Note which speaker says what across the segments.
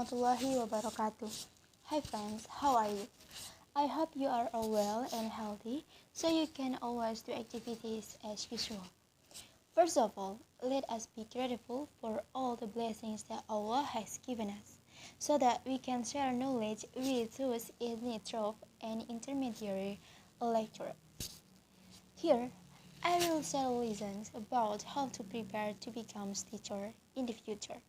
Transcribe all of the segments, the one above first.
Speaker 1: warahmatullahi wabarakatuh. Hi friends, how are you? I hope you are all well and healthy so you can always do activities as usual. First of all, let us be grateful for all the blessings that Allah has given us so that we can share knowledge with those in need of an intermediary lecturer. Here, I will share lessons about how to prepare to become teacher in the future.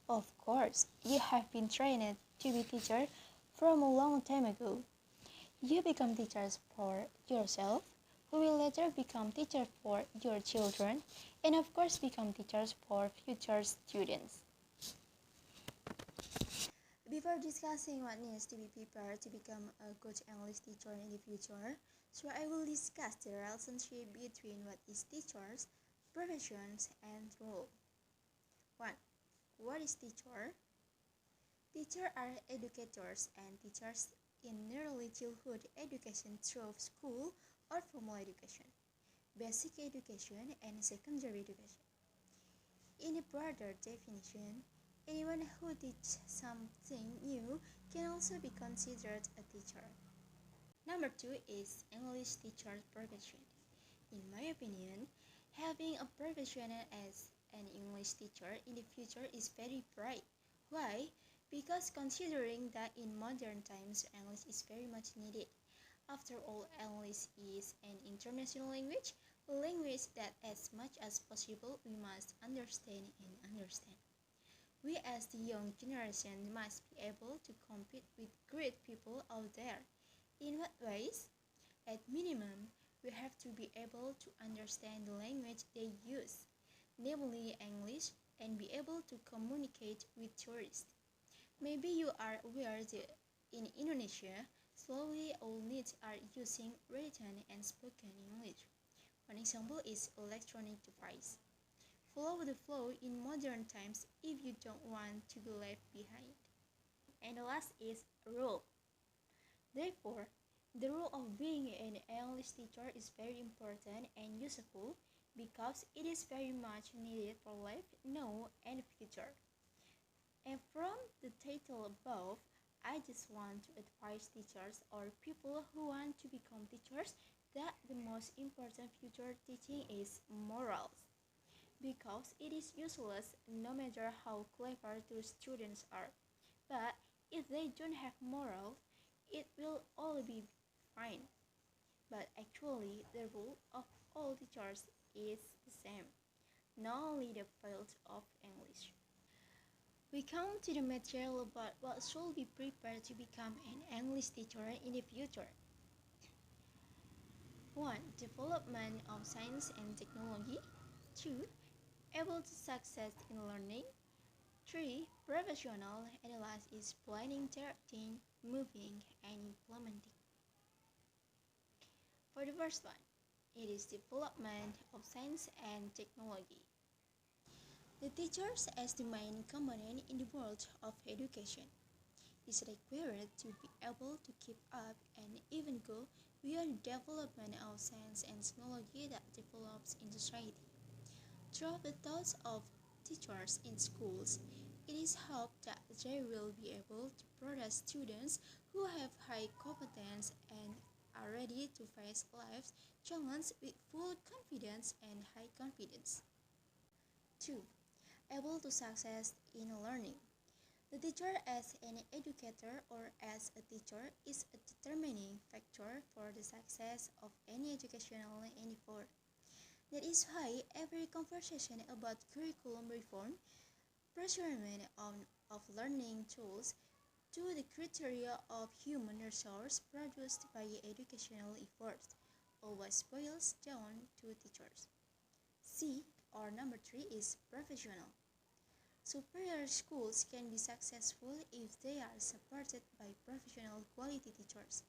Speaker 1: Of course, you have been trained to be teacher from a long time ago. You become teachers for yourself, who will later become teachers for your children, and of course become teachers for future students. Before discussing what needs to be prepared to become a good English teacher in the future, so I will discuss the relationship between what is teachers, professions, and role. 1. What is teacher? Teachers are educators and teachers in early childhood education through school or formal education, basic education, and secondary education. In a broader definition, anyone who teaches something new can also be considered a teacher. Number 2 is English teacher profession. In my opinion, having a profession as an English teacher in the future is very bright. Why? Because considering that in modern times English is very much needed. After all, English is an international language, a language that as much as possible we must understand and understand. We as the young generation must be able to compete with great people out there. In what ways? At minimum, we have to be able to understand the language they use, namely English, and be able to communicate with tourists. Maybe you are aware that in Indonesia, slowly all needs are using written and spoken English. One example is electronic device. Follow the flow in modern times if you don't want to be left behind. And the last is role. Therefore, the role of being an English teacher is very important and useful because it is very much needed for life now and future. And from the title above, I just want to advise teachers or people who want to become teachers that the most important future teaching is morals. Because it is useless no matter how clever those students are. But if they don't have morals, it will all be fine. But actually, the role of all teachers is the same, not only the field of English. We come to the material about what should be prepared to become an English teacher in the future. 1. Development of science and technology. 2. Able to succeed in learning. 3. Professional, and the last is planning, directing, moving, and implementing. For the first one, it is development of science and technology. The teachers as the main component in the world of education is required to be able to keep up and even go beyond the development of science and technology that develops in society. Through the thoughts of teachers in schools, it is hoped that they will be able to produce students who have high competence and are ready to face life's challenges with full confidence and high confidence. 2. Able to succeed in learning. The teacher as an educator or as a teacher is a determining factor for the success of any educational endeavor. That is why every conversation about curriculum reform, measurement of learning tools, to the criteria of human resource produced by educational efforts always boils down to teachers. C, or number 3, is professional. Superior schools can be successful if they are supported by professional quality teachers.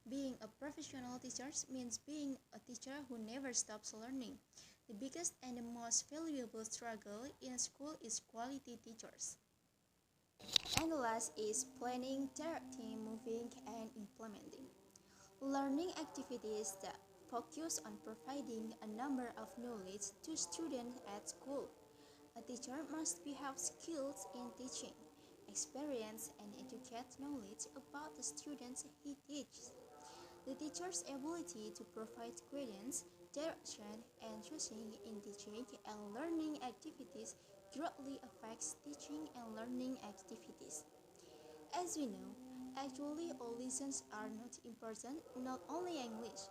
Speaker 1: Being a professional teacher means being a teacher who never stops learning. The biggest and the most valuable struggle in school is quality teachers. And the last is planning, directing, moving, and implementing. Learning activities that focus on providing a number of knowledge to students at school. A teacher must have skills in teaching, experience and educate knowledge about the students he teaches. The teacher's ability to provide guidance, direction, and training in teaching and learning activities greatly affects teaching and learning activities. As we know, actually all lessons are not important, not only English,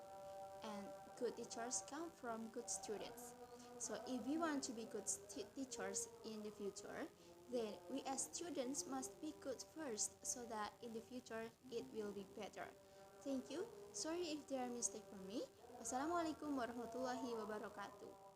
Speaker 1: and good teachers come from good students. So if we want to be good teachers in the future, then we as students must be good first so that in the future it will be better. Thank you. Sorry if there are mistakes from me. Wassalamualaikum warahmatullahi wabarakatuh.